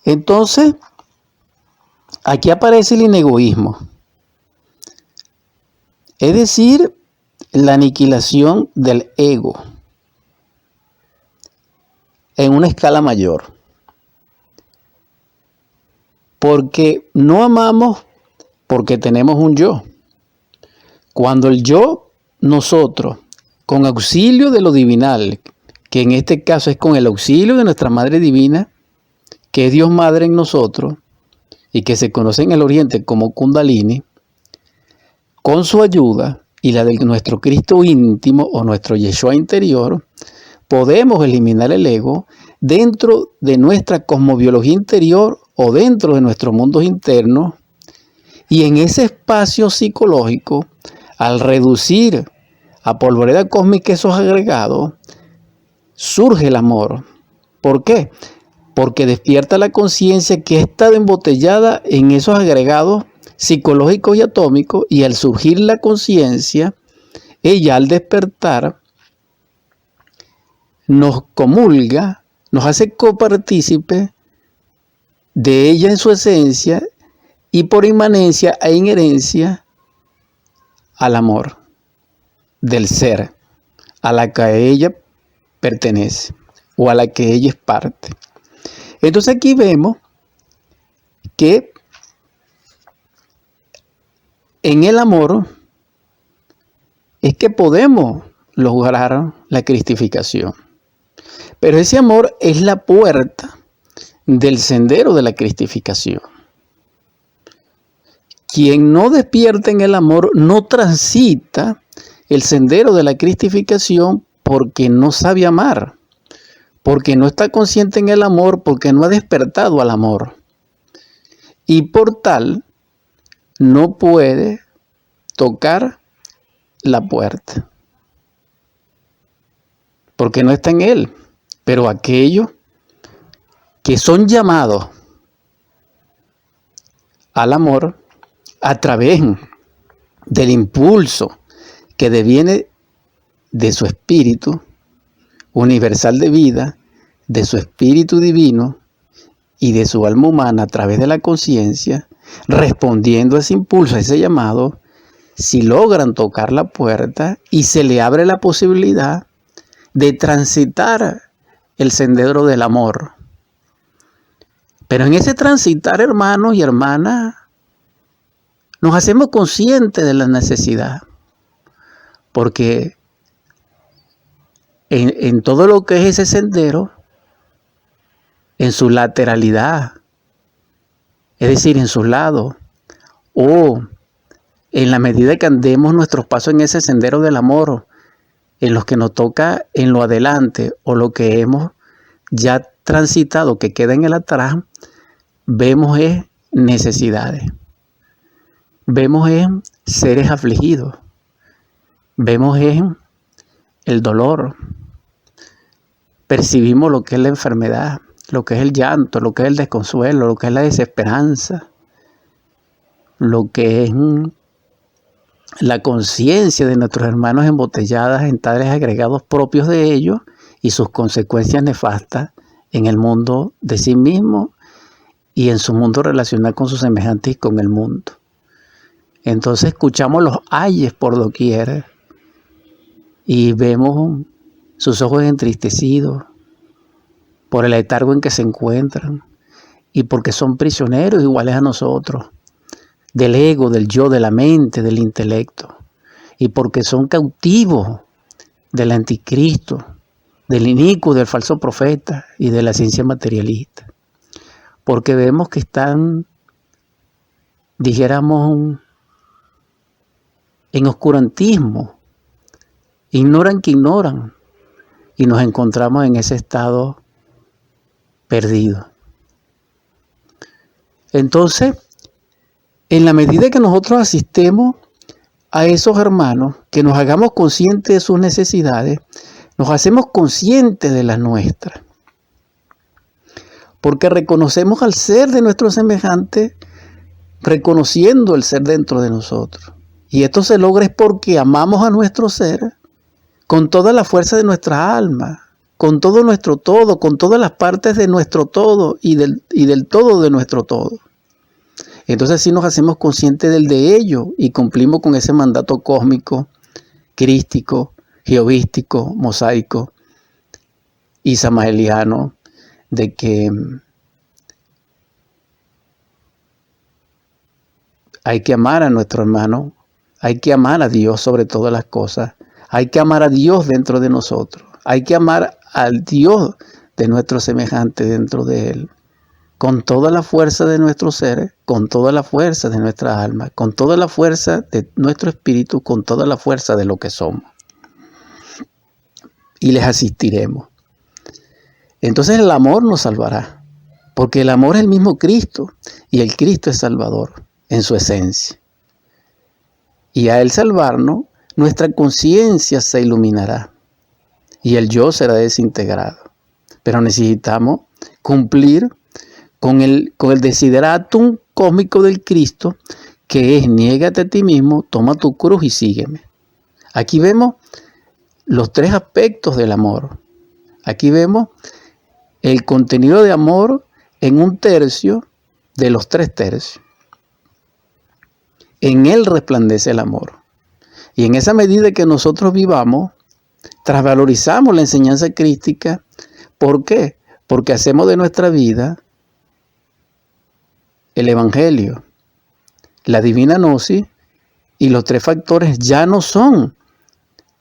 Entonces, aquí aparece el inegoísmo, es decir, la aniquilación del ego en una escala mayor. Porque no amamos porque tenemos un yo. Cuando el yo, nosotros, con auxilio de lo divinal, que en este caso es con el auxilio de nuestra Madre Divina, que es Dios Madre en nosotros, y que se conoce en el Oriente como Kundalini, con su ayuda y la de nuestro Cristo íntimo o nuestro Yeshua interior, podemos eliminar el ego dentro de nuestra cosmobiología interior o dentro de nuestros mundos internos, y en ese espacio psicológico, al reducir a polvareda cósmica esos agregados, surge el amor. ¿Por qué? Porque despierta la conciencia que ha estado embotellada en esos agregados psicológicos y atómicos, y al surgir la conciencia, ella al despertar nos comulga, nos hace copartícipe de ella en su esencia y por inmanencia e inherencia al amor del ser a la que ella pertenece o a la que ella es parte. Entonces aquí vemos que en el amor es que podemos lograr la cristificación. Pero ese amor es la puerta del sendero de la cristificación. Quien no despierta en el amor no transita el sendero de la cristificación porque no sabe amar, porque no está consciente en el amor, porque no ha despertado al amor. Y por tal, no puede tocar la puerta, porque no está en él. Pero aquellos que son llamados al amor a través del impulso que deviene de su espíritu universal de vida, de su espíritu divino y de su alma humana a través de la conciencia, respondiendo a ese impulso, a ese llamado, si logran tocar la puerta y se le abre la posibilidad de transitar el sendero del amor. Pero en ese transitar, hermanos y hermanas, nos hacemos conscientes de la necesidad, porque en todo lo que es ese sendero, en su lateralidad, es decir, en sus lados, o en la medida que andemos nuestros pasos en ese sendero del amor, en los que nos toca en lo adelante o lo que hemos ya transitado que queda en el atrás, vemos necesidades, vemos seres afligidos, vemos el dolor, percibimos lo que es la enfermedad, lo que es el llanto, lo que es el desconsuelo, lo que es la desesperanza, lo que es la conciencia de nuestros hermanos embotelladas en tales agregados propios de ellos y sus consecuencias nefastas en el mundo de sí mismo y en su mundo relacional con sus semejantes y con el mundo. Entonces escuchamos los ayes por doquier y vemos sus ojos entristecidos por el letargo en que se encuentran y porque son prisioneros iguales a nosotros, del ego, del yo, de la mente, del intelecto, y porque son cautivos del anticristo, del inicuo, del falso profeta y de la ciencia materialista, porque vemos que están, dijéramos, en oscurantismo, ignoran que ignoran, y nos encontramos en ese estado perdido. Entonces, en la medida que nosotros asistemos a esos hermanos, que nos hagamos conscientes de sus necesidades, nos hacemos conscientes de las nuestras. Porque reconocemos al ser de nuestros semejantes, reconociendo el ser dentro de nosotros. Y esto se logra es porque amamos a nuestro ser con toda la fuerza de nuestra alma, con todo nuestro todo, con todas las partes de nuestro todo y del todo de nuestro todo. Entonces así nos hacemos conscientes del de ello y cumplimos con ese mandato cósmico, crístico, jehovístico, mosaico y samaeliano de que hay que amar a nuestro hermano, hay que amar a Dios sobre todas las cosas, hay que amar a Dios dentro de nosotros, hay que amar al Dios de nuestro semejante dentro de Él, con toda la fuerza de nuestro ser, con toda la fuerza de nuestra alma, con toda la fuerza de nuestro espíritu, con toda la fuerza de lo que somos. Y les asistiremos. Entonces el amor nos salvará, porque el amor es el mismo Cristo, y el Cristo es Salvador en su esencia. Y a Él salvarnos, nuestra conciencia se iluminará, y el yo será desintegrado. Pero necesitamos cumplir con el desideratum cósmico del Cristo, que es: niégate a ti mismo, toma tu cruz y sígueme. Aquí vemos los tres aspectos del amor. Aquí vemos el contenido de amor en 1/3 de los 3/3. En Él resplandece el amor. Y en esa medida que nosotros vivamos, trasvalorizamos la enseñanza crística. ¿Por qué? Porque hacemos de nuestra vida el Evangelio, la divina gnosis, y los 3 factores ya no son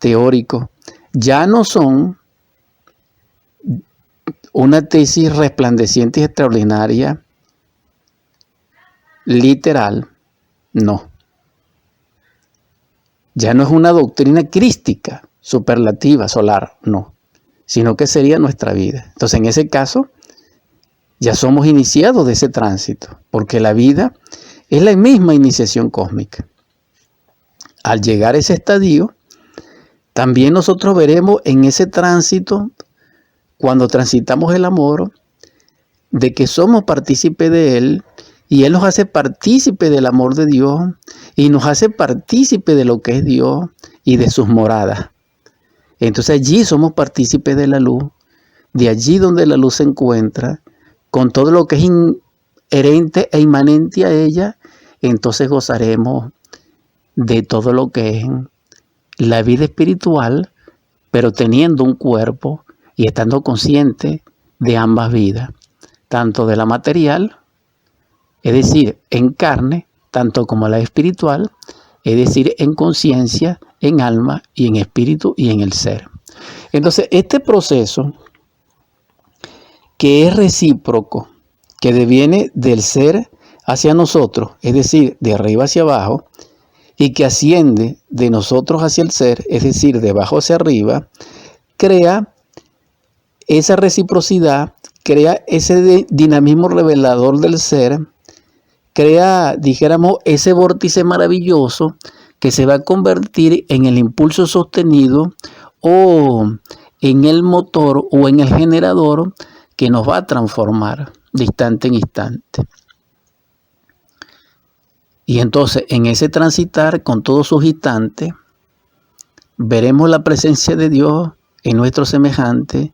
teóricos, ya no son una tesis resplandeciente y extraordinaria, literal, no. Ya no es una doctrina crística, superlativa, solar, no, sino que sería nuestra vida. Entonces, en ese caso, ya somos iniciados de ese tránsito, porque la vida es la misma iniciación cósmica. Al llegar a ese estadio, también nosotros veremos en ese tránsito, cuando transitamos el amor, de que somos partícipes de Él, y Él nos hace partícipes del amor de Dios, y nos hace partícipes de lo que es Dios y de sus moradas. Entonces allí somos partícipes de la luz, de allí donde la luz se encuentra, con todo lo que es inherente e inmanente a ella. Entonces gozaremos de todo lo que es la vida espiritual, pero teniendo un cuerpo y estando consciente de ambas vidas, tanto de la material, es decir, en carne, tanto como la espiritual, es decir, en conciencia, en alma y en espíritu y en el ser. Entonces, este proceso, que es recíproco, que deviene del ser hacia nosotros, es decir, de arriba hacia abajo, y que asciende de nosotros hacia el ser, es decir, de abajo hacia arriba, crea esa reciprocidad, crea ese dinamismo revelador del ser, crea, dijéramos, ese vórtice maravilloso que se va a convertir en el impulso sostenido o en el motor o en el generador que nos va a transformar de instante en instante. Y entonces, en ese transitar con todos sus instantes, veremos la presencia de Dios en nuestro semejante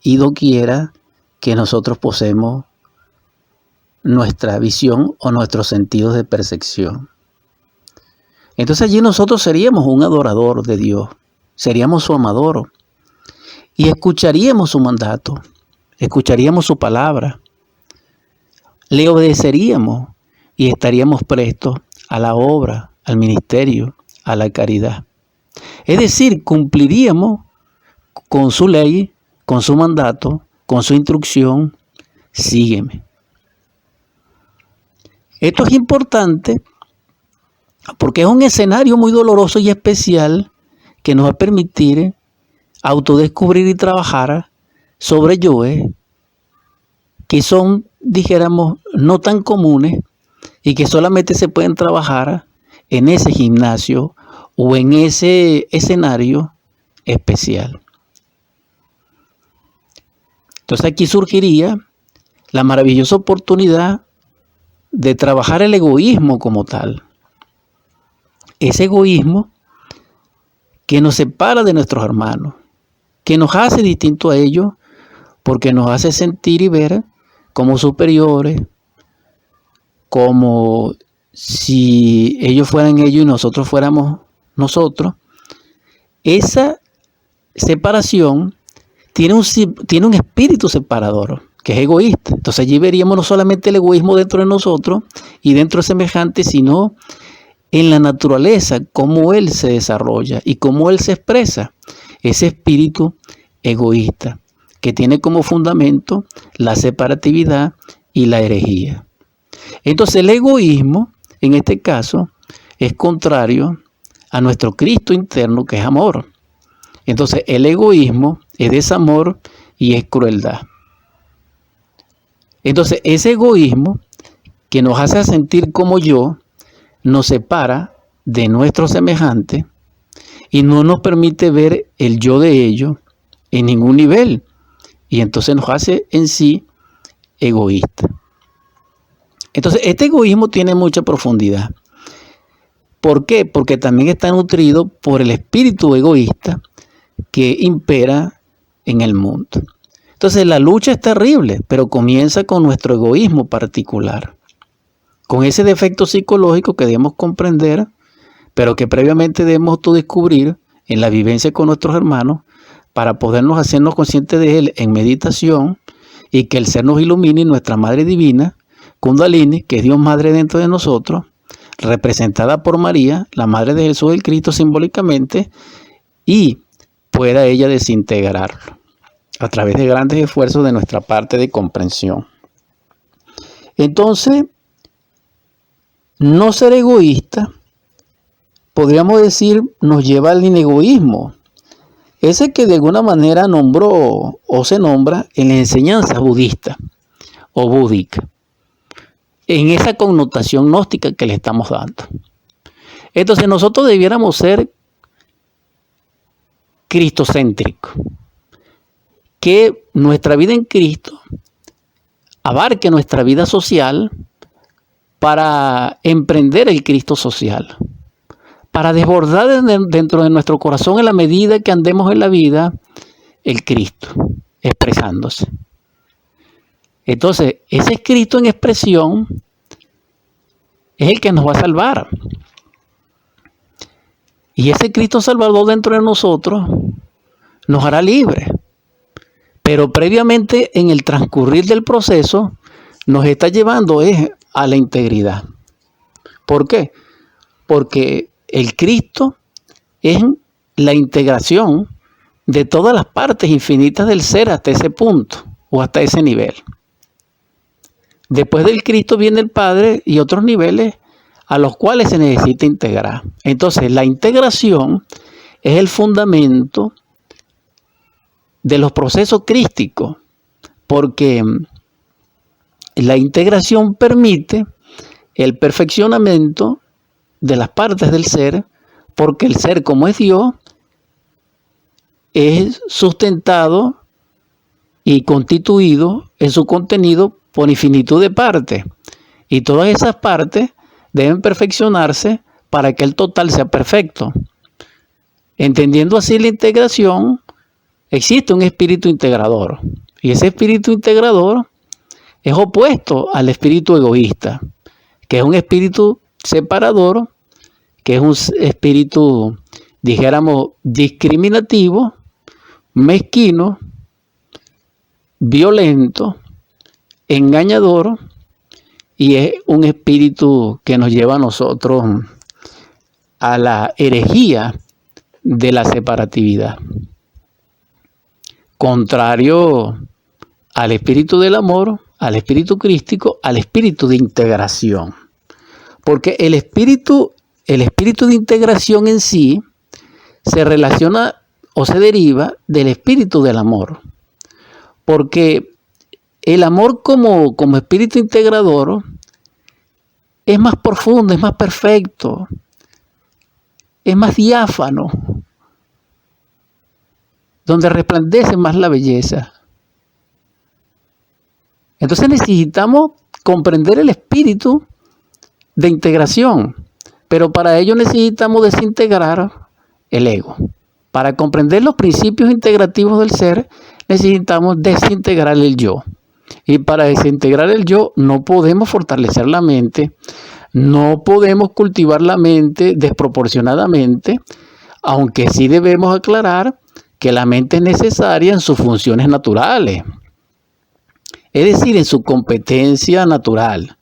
y doquiera que nosotros poseemos nuestra visión o nuestros sentidos de percepción. Entonces allí nosotros seríamos un adorador de Dios, seríamos su amador y escucharíamos su mandato, escucharíamos su palabra, le obedeceríamos y estaríamos prestos a la obra, al ministerio, a la caridad. Es decir, cumpliríamos con su ley, con su mandato, con su instrucción: sígueme. Esto es importante porque es un escenario muy doloroso y especial que nos va a permitir autodescubrir y trabajar sobre yoes que son, dijéramos, no tan comunes y que solamente se pueden trabajar en ese gimnasio o en ese escenario especial. Entonces aquí surgiría la maravillosa oportunidad de trabajar el egoísmo como tal. Ese egoísmo que nos separa de nuestros hermanos, que nos hace distinto a ellos, porque nos hace sentir y ver como superiores, como si ellos fueran ellos y nosotros fuéramos nosotros. Esa separación tiene un espíritu separador, que es egoísta. Entonces allí veríamos no solamente el egoísmo dentro de nosotros y dentro de semejante, sino en la naturaleza, cómo él se desarrolla y cómo él se expresa. Ese espíritu egoísta, que tiene como fundamento la separatividad y la herejía. Entonces el egoísmo, en este caso, es contrario a nuestro Cristo interno, que es amor. Entonces el egoísmo es desamor y es crueldad. Entonces ese egoísmo que nos hace sentir como yo, nos separa de nuestro semejante y no nos permite ver el yo de ellos en ningún nivel. Y entonces nos hace en sí egoísta. Entonces este egoísmo tiene mucha profundidad. ¿Por qué? Porque también está nutrido por el espíritu egoísta que impera en el mundo. Entonces la lucha es terrible, pero comienza con nuestro egoísmo particular, con ese defecto psicológico que debemos comprender, pero que previamente debemos descubrir en la vivencia con nuestros hermanos para podernos hacernos conscientes de él en meditación y que el ser nos ilumine, nuestra Madre Divina, Kundalini, que es Dios Madre dentro de nosotros, representada por María, la Madre de Jesús el Cristo simbólicamente, y pueda ella desintegrarlo a través de grandes esfuerzos de nuestra parte de comprensión. Entonces, no ser egoísta, podríamos decir, nos lleva al inegoísmo, ese que de alguna manera nombró o se nombra en la enseñanza budista o búdica, en esa connotación gnóstica que le estamos dando. Entonces nosotros debiéramos ser cristocéntricos, que nuestra vida en Cristo abarque nuestra vida social para emprender el Cristo social, para desbordar dentro de nuestro corazón en la medida que andemos en la vida el Cristo expresándose. Entonces, ese Cristo en expresión es el que nos va a salvar. Y ese Cristo Salvador dentro de nosotros nos hará libres. Pero previamente en el transcurrir del proceso nos está llevando a la integridad. ¿Por qué? Porque el Cristo es la integración de todas las partes infinitas del ser hasta ese punto o hasta ese nivel. Después del Cristo viene el Padre y otros niveles a los cuales se necesita integrar. Entonces, la integración es el fundamento de los procesos crísticos, porque la integración permite el perfeccionamiento de las partes del ser, porque el ser, como es Dios, es sustentado y constituido en su contenido por infinitud de partes, y todas esas partes deben perfeccionarse para que el total sea perfecto. Entendiendo así la integración, existe un espíritu integrador, y ese espíritu integrador es opuesto al espíritu egoísta, que es un espíritu separador, que es un espíritu, dijéramos, discriminativo, mezquino, violento, engañador, y es un espíritu que nos lleva a nosotros a la herejía de la separatividad. Contrario al espíritu del amor, al espíritu crístico, al espíritu de integración. Porque el espíritu de integración en sí se relaciona o se deriva del espíritu del amor. Porque el amor como espíritu integrador es más profundo, es más perfecto, es más diáfano, donde resplandece más la belleza. Entonces necesitamos comprender el espíritu de integración, pero para ello necesitamos desintegrar el ego. Para comprender los principios integrativos del ser, necesitamos desintegrar el yo. Y para desintegrar el yo no podemos fortalecer la mente, no podemos cultivar la mente desproporcionadamente, aunque sí debemos aclarar que la mente es necesaria en sus funciones naturales, es decir, en su competencia natural.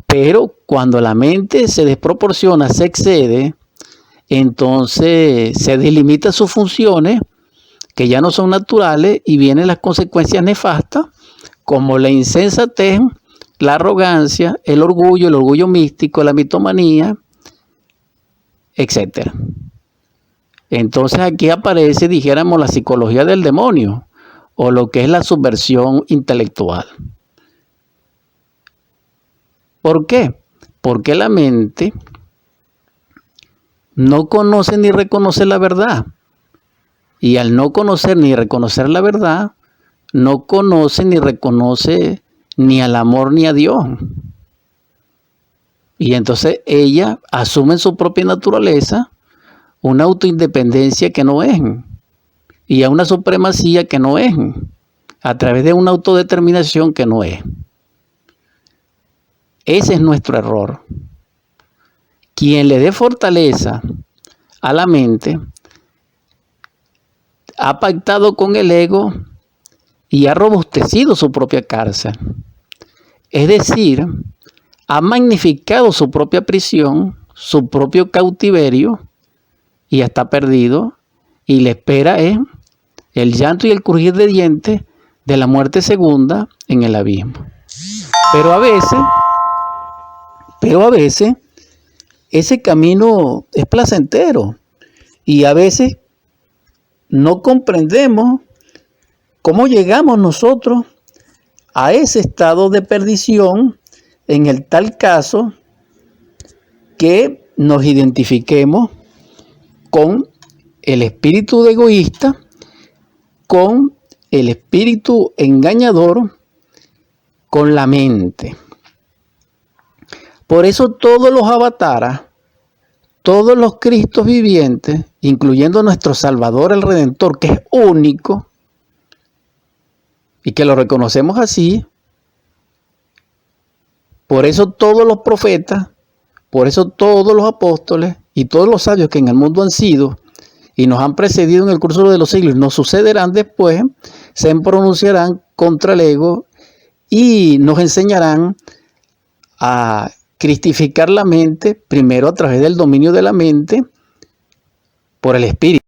Pero cuando la mente se desproporciona, se excede, entonces se delimita sus funciones que ya no son naturales y vienen las consecuencias nefastas como la insensatez, la arrogancia, el orgullo místico, la mitomanía, etc. Entonces aquí aparece, dijéramos, la psicología del demonio o lo que es la subversión intelectual. ¿Por qué? Porque la mente no conoce ni reconoce la verdad. Y al no conocer ni reconocer la verdad, no conoce ni reconoce ni al amor ni a Dios. Y entonces ella asume en su propia naturaleza una autoindependencia que no es, y a una supremacía que no es, a través de una autodeterminación que no es. Ese es nuestro error. Quien le dé fortaleza a la mente ha pactado con el ego y ha robustecido su propia cárcel. Es decir, ha magnificado su propia prisión, su propio cautiverio, y ya está perdido, y le espera el llanto y el crujir de dientes de la muerte segunda en el abismo. Pero a veces ese camino es placentero y a veces no comprendemos cómo llegamos nosotros a ese estado de perdición en el tal caso que nos identifiquemos con el espíritu egoísta, con el espíritu engañador, con la mente. Por eso todos los avataras, todos los Cristos vivientes, incluyendo nuestro Salvador, el Redentor, que es único, y que lo reconocemos así, por eso todos los profetas, por eso todos los apóstoles y todos los sabios que en el mundo han sido y nos han precedido en el curso de los siglos, nos sucederán después, se pronunciarán contra el ego y nos enseñarán a cristificar la mente, primero a través del dominio de la mente por el espíritu.